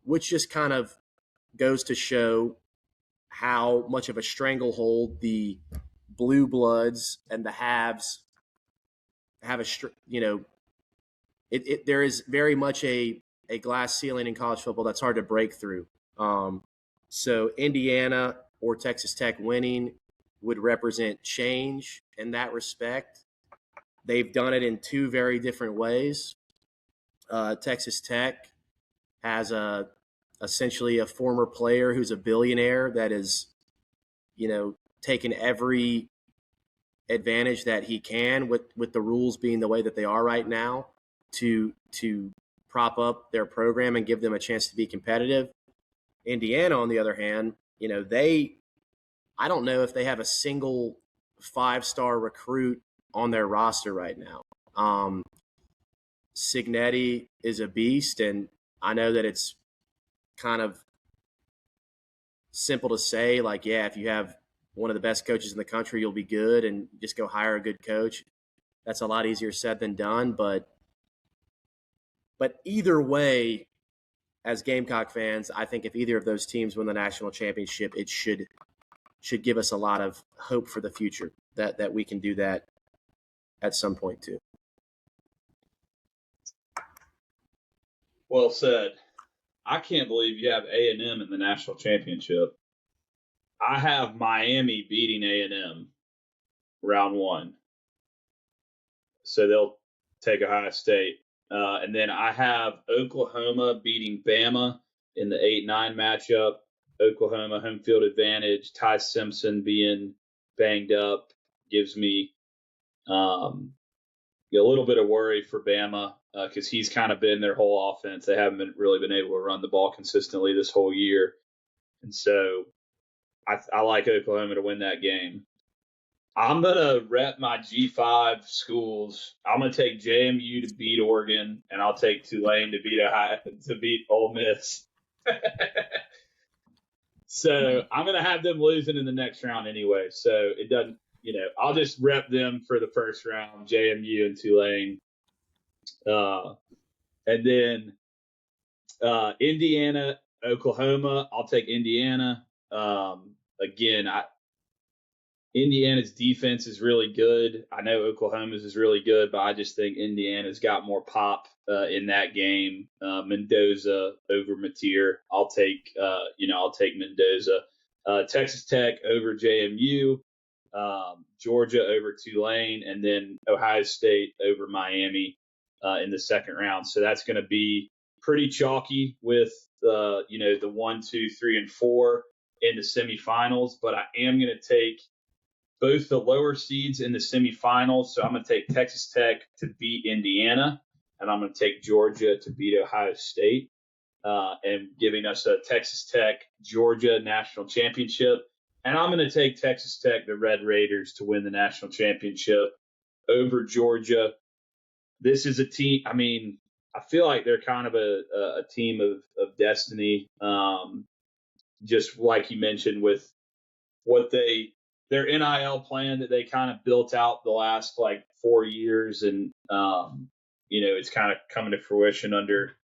which just kind of goes to show how much of a stranglehold the blue bloods and the haves have there is very much a glass ceiling in college football that's hard to break through. So Indiana or Texas Tech winning would represent change in that respect. They've done it in two very different ways. Texas Tech has essentially a former player who's a billionaire that is, taken every advantage that he can with the rules being the way that they are right now to prop up their program and give them a chance to be competitive. Indiana, on the other hand, I don't know if they have a single 5-star recruit on their roster right now. Signetti is a beast, and I know that it's kind of simple to say, like, yeah, if you have one of the best coaches in the country, you'll be good, and just go hire a good coach. That's a lot easier said than done, but either way, as Gamecock fans, I think if either of those teams win the national championship, it should give us a lot of hope for the future that we can do that at some point too. Well said. I can't believe you have A&M in the national championship. I have Miami beating A&M round one. So they'll take Ohio State. And then I have Oklahoma beating Bama in the 8-9 matchup. Oklahoma home field advantage. Ty Simpson being banged up gives me a little bit of worry for Bama because he's kind of been their whole offense. They haven't really been able to run the ball consistently this whole year. And so I like Oklahoma to win that game. I'm going to rep my G5 schools. I'm going to take JMU to beat Oregon, and I'll take Tulane to beat Ole Miss. So I'm going to have them losing in the next round anyway. So it doesn't, I'll just rep them for the first round, JMU and Tulane. And then Indiana, Oklahoma, I'll take Indiana. Again, Indiana's defense is really good. I know Oklahoma's is really good, but I just think Indiana's got more pop in that game. Mendoza over Mateer. I'll take Mendoza. Texas Tech over JMU. Georgia over Tulane, and then Ohio State over Miami in the second round. So that's going to be pretty chalky with the 1, 2, 3, and 4 in the semifinals. But I am going to take both the lower seeds in the semifinals. So I'm going to take Texas Tech to beat Indiana, and I'm going to take Georgia to beat Ohio State, and giving us a Texas Tech Georgia national championship. And I'm going to take Texas Tech, the Red Raiders, to win the national championship over Georgia. This is a team. I mean, I feel like they're kind of a team of destiny. Just like you mentioned with what their NIL plan that they kind of built out the last 4 years, and it's kind of coming to fruition under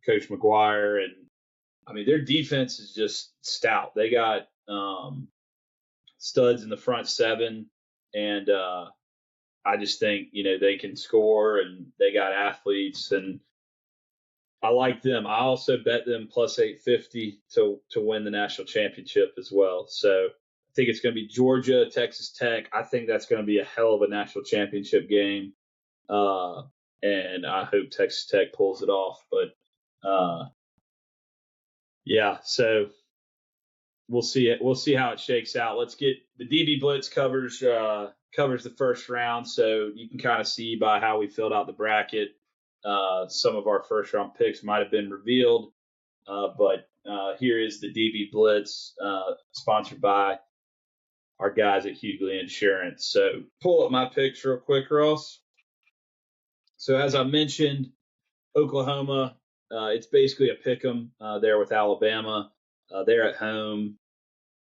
Coach McGuire. And I mean, their defense is just stout. They got studs in the front seven, and I just think they can score, and they got athletes, and I like them. I also bet them plus 850 to win the national championship as well. So I think it's going to be Georgia, Texas Tech. I think that's going to be a hell of a national championship game, and I hope Texas Tech pulls it off. But yeah, so we'll see it. We'll see how it shakes out. Let's get the DB Blitz covers the first round, so you can kind of see by how we filled out the bracket. Some of our first round picks might have been revealed, but here is the DB Blitz, sponsored by our guys at Hughley Insurance. So pull up my picks real quick, Ross. So as I mentioned, Oklahoma, it's basically a pick 'em there with Alabama. They're at home.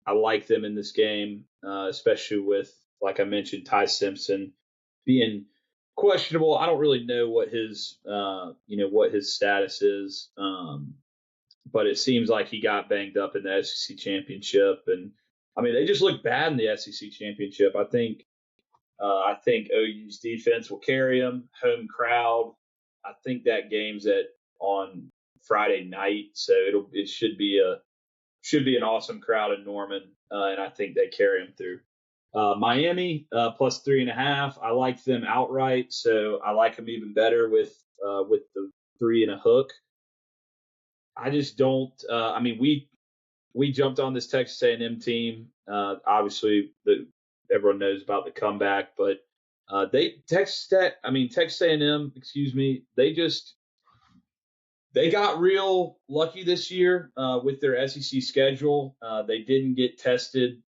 I like them in this game, especially with, like I mentioned, Ty Simpson being questionable. I don't really know what his status is, but it seems like he got banged up in the SEC championship, and I mean they just look bad in the SEC championship. I think OU's defense will carry them. Home crowd. I think that game's on Friday night, so it should be an awesome crowd in Norman, and I think they carry them through. Miami plus 3.5. I like them outright, so I like them even better with the 3 and a hook. I just don't. I mean, we jumped on this Texas A&M team. Obviously, everyone knows about the comeback, but Texas A&M, excuse me, they got real lucky this year with their SEC schedule. They didn't get tested,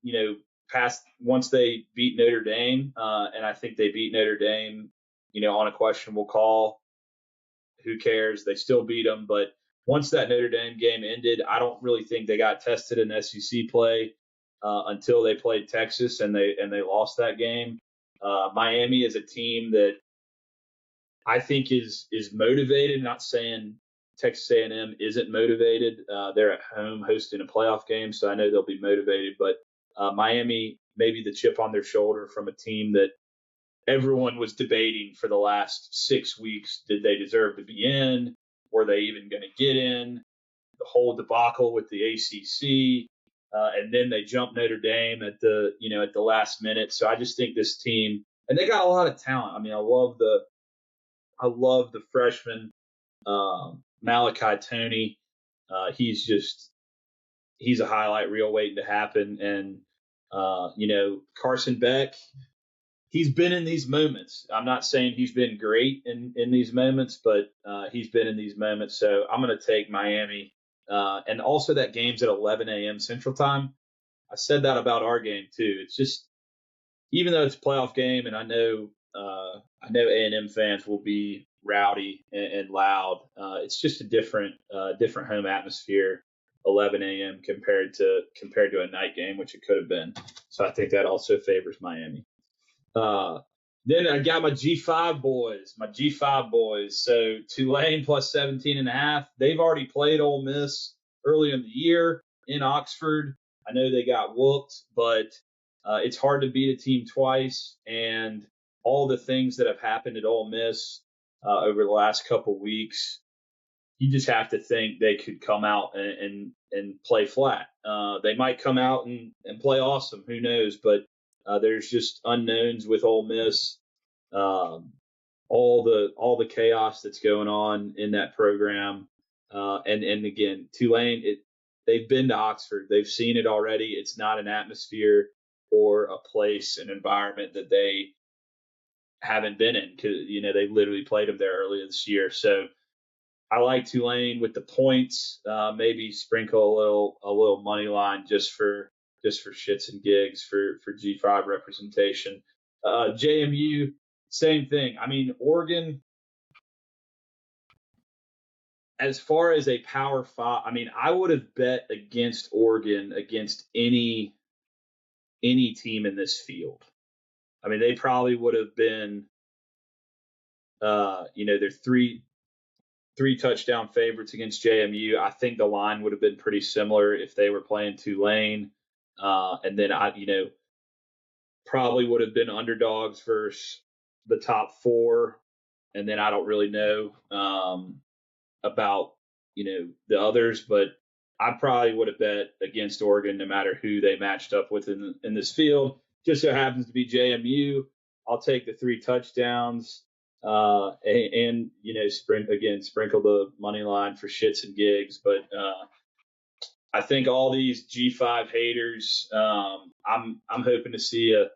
past once they beat Notre Dame, and I think they beat Notre Dame, on a questionable call. Who cares? They still beat them, but once that Notre Dame game ended, I don't really think they got tested in SEC play until they played Texas and they lost that game. Miami is a team that I think is motivated. Not saying Texas A&M isn't motivated. They're at home hosting a playoff game, so I know they'll be motivated. But Miami, maybe the chip on their shoulder from a team that everyone was debating for the last 6 weeks. Did they deserve to be in? Were they even going to get in? The whole debacle with the ACC, and then they jumped Notre Dame at the last minute. So I just think this team, and they got a lot of talent. I mean, I love the freshman Malachi Toney. He's a highlight reel waiting to happen, and Carson Beck. He's been in these moments. I'm not saying he's been great in these moments, but he's been in these moments. So I'm going to take Miami. And also that game's at 11 a.m. Central Time. I said that about our game too. It's just, even though it's a playoff game, and I know A&M fans will be rowdy and loud. It's just a different home atmosphere. 11 a.m. compared to a night game, which it could have been. So I think that also favors Miami. Then I got my G5 boys. So Tulane plus 17.5. They've already played Ole Miss early in the year in Oxford. I know they got whooped, but it's hard to beat a team twice. And all the things that have happened at Ole Miss over the last couple weeks, you just have to think they could come out and play flat. They might come out and play awesome. Who knows? But there's just unknowns with Ole Miss, all the chaos that's going on in that program, and again, Tulane. They've been to Oxford. They've seen it already. It's not an atmosphere or a place, an environment that they haven't been in, because they literally played them there earlier this year. So I like Tulane with the points. Maybe sprinkle a little money line just for shits and gigs for G5 representation. JMU, same thing. I mean, Oregon, as far as a Power 5, I mean, I would have bet against Oregon against any team in this field. I mean, they probably would have been, they're three touchdown favorites against JMU. I think the line would have been pretty similar if they were playing Tulane. And then probably would have been underdogs versus the top 4. And then I don't really know about, the others, but I probably would have bet against Oregon no matter who they matched up with in this field. Just so happens to be JMU. I'll take the 3 touchdowns. And sprinkle the money line for shits and gigs. But I think all these G5 haters, I'm hoping to see a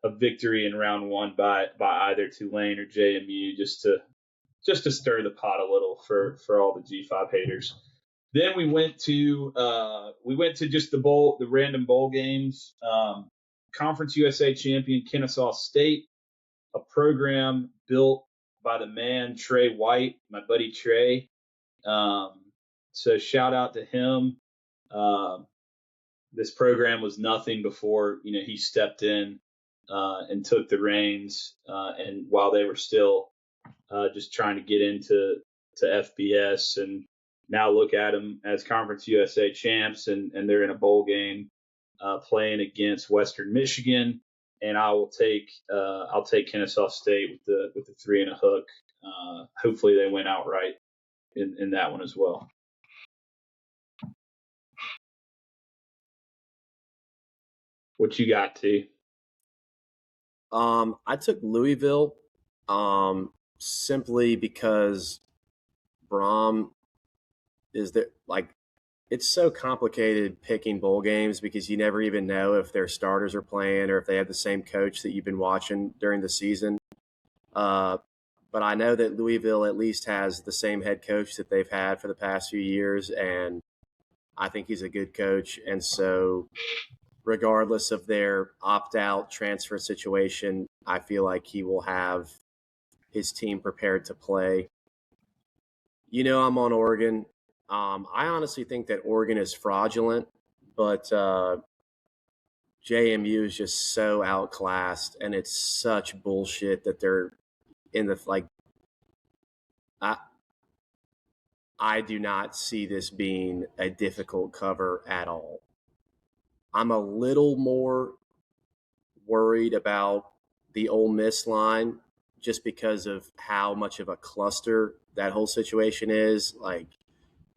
victory in round 1 by either Tulane or JMU, just to stir the pot a little for all the G5 haters. Then we went to just the random bowl games. Conference USA champion Kennesaw State, a program built by the man Trey White, my buddy Trey. So shout out to him. This program was nothing before he stepped in and took the reins. And while they were still just trying to get into FBS, and now look at them as Conference USA champs, and they're in a bowl game playing against Western Michigan. And I'll take Kennesaw State with the 3 and a hook. Hopefully they win outright in that one as well. What you got, T? I took Louisville simply because Brom is there. Like, it's so complicated picking bowl games because you never even know if their starters are playing or if they have the same coach that you've been watching during the season. But I know that Louisville at least has the same head coach that they've had for the past few years, and I think he's a good coach. And so regardless of their opt-out transfer situation, I feel like he will have his team prepared to play. I'm on Oregon. I honestly think that Oregon is fraudulent, but JMU is just so outclassed, and it's such bullshit that they're in the I do not see this being a difficult cover at all. I'm a little more worried about the Ole Miss line just because of how much of a cluster that whole situation is. Like,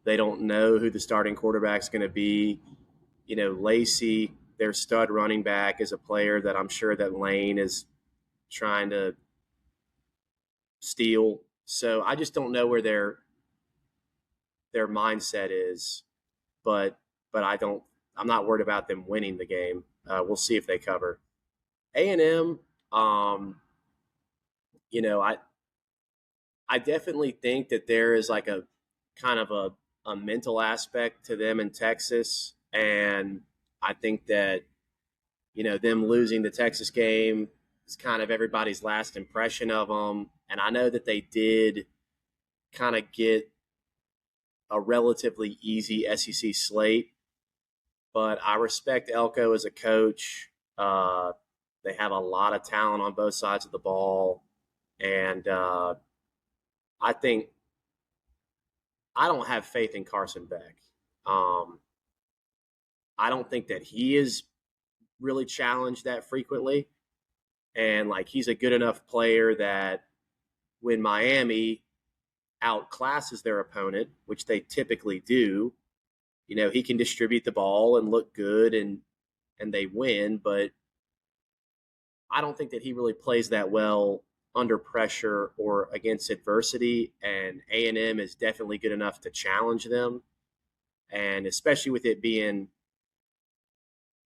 they don't know who the starting quarterback's going to be. Lacey, their stud running back, is a player that I'm sure that Lane is trying to steal. So I just don't know where their mindset is, but I'm not worried about them winning the game. We'll see if they cover. A&M, I definitely think that there is like a kind of a mental aspect to them in Texas, and I think that them losing the Texas game is kind of everybody's last impression of them. And I know that they did kind of get a relatively easy SEC slate, but I respect Elko as a coach. They have a lot of talent on both sides of the ball, and I think I don't have faith in Carson Beck. I don't think that he is really challenged that frequently, and he's a good enough player that when Miami outclasses their opponent, which they typically do, he can distribute the ball and look good and they win. But I don't think that he really plays that well under pressure or against adversity. And A&M is definitely good enough to challenge them. And especially with it being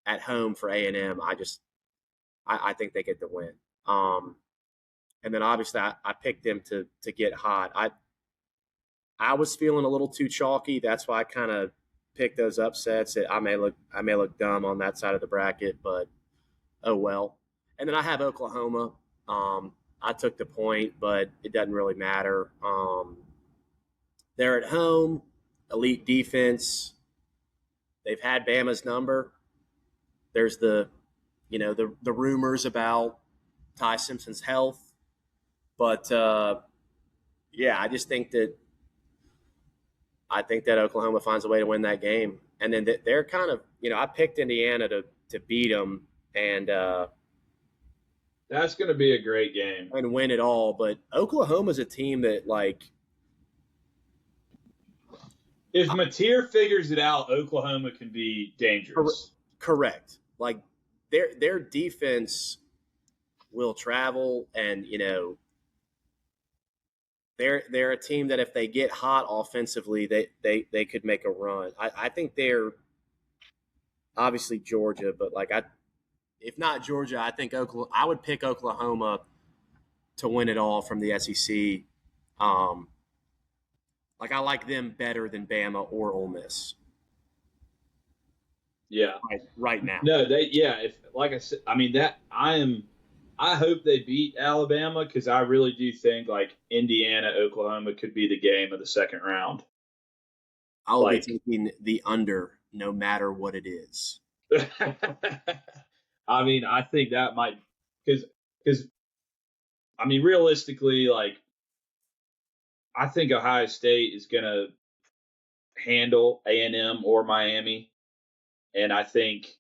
at home for A&M, I think they get the win. And then obviously I picked them to get hot. I was feeling a little too chalky. That's why I kind of picked those upsets. I may look dumb on that side of the bracket, but oh well. And then I have Oklahoma. I took the point, but it doesn't really matter. They're at home, elite defense. They've had Bama's number. There's the rumors about Ty Simpson's health, but I just think that Oklahoma finds a way to win that game. And then they're kind of, I picked Indiana to beat them, and that's going to be a great game and win it all. But Oklahoma's a team that, if Mateer figures it out, Oklahoma can be dangerous. Correct. Their defense will travel, and they're a team that if they get hot offensively, they could make a run. I think they're obviously Georgia, but if not Georgia, I think I would pick Oklahoma to win it all from the SEC. I like them better than Bama or Ole Miss. Yeah. Right now. No, if like I said, I mean that I am I hope they beat Alabama because I really do think like Indiana, Oklahoma could be the game of the second round. I'll be taking the under no matter what it is. I mean, I think that might because I mean, realistically, like I think Ohio State is going to handle A&M or Miami, and I think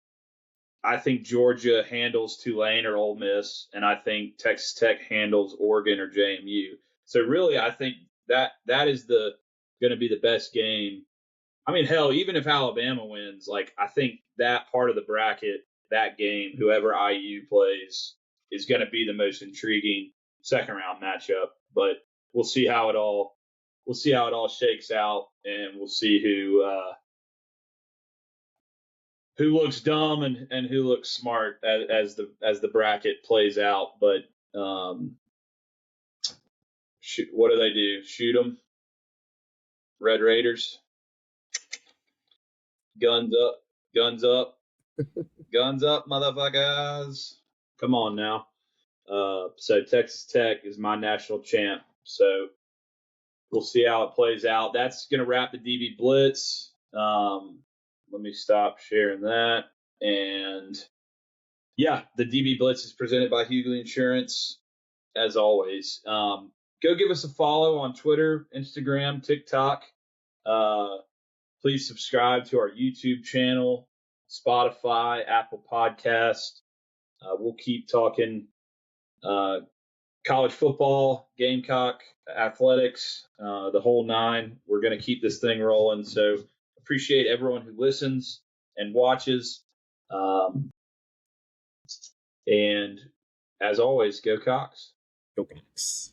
Georgia handles Tulane or Ole Miss, and I think Texas Tech handles Oregon or JMU. So really, I think that is going to be the best game. I mean, hell, even if Alabama wins, like I think that part of the bracket, that game, whoever IU plays, is going to be the most intriguing second round matchup. But we'll see how it all shakes out, and we'll see who looks dumb and who looks smart as the bracket plays out. But what do they do? Shoot them, Red Raiders. Guns up, guns up, guns up, motherfuckers! Come on now. So Texas Tech is my national champ. So we'll see how it plays out. That's going to wrap the DB Blitz. Let me stop sharing that. And yeah, the DB Blitz is presented by Hughley Insurance, as always. Go give us a follow on Twitter, Instagram, TikTok. Please subscribe to our YouTube channel, Spotify, Apple Podcast. We'll keep talking college football, Gamecock, athletics, the whole nine. We're going to keep this thing rolling. So appreciate everyone who listens and watches. And as always, go Cox. Go Cox.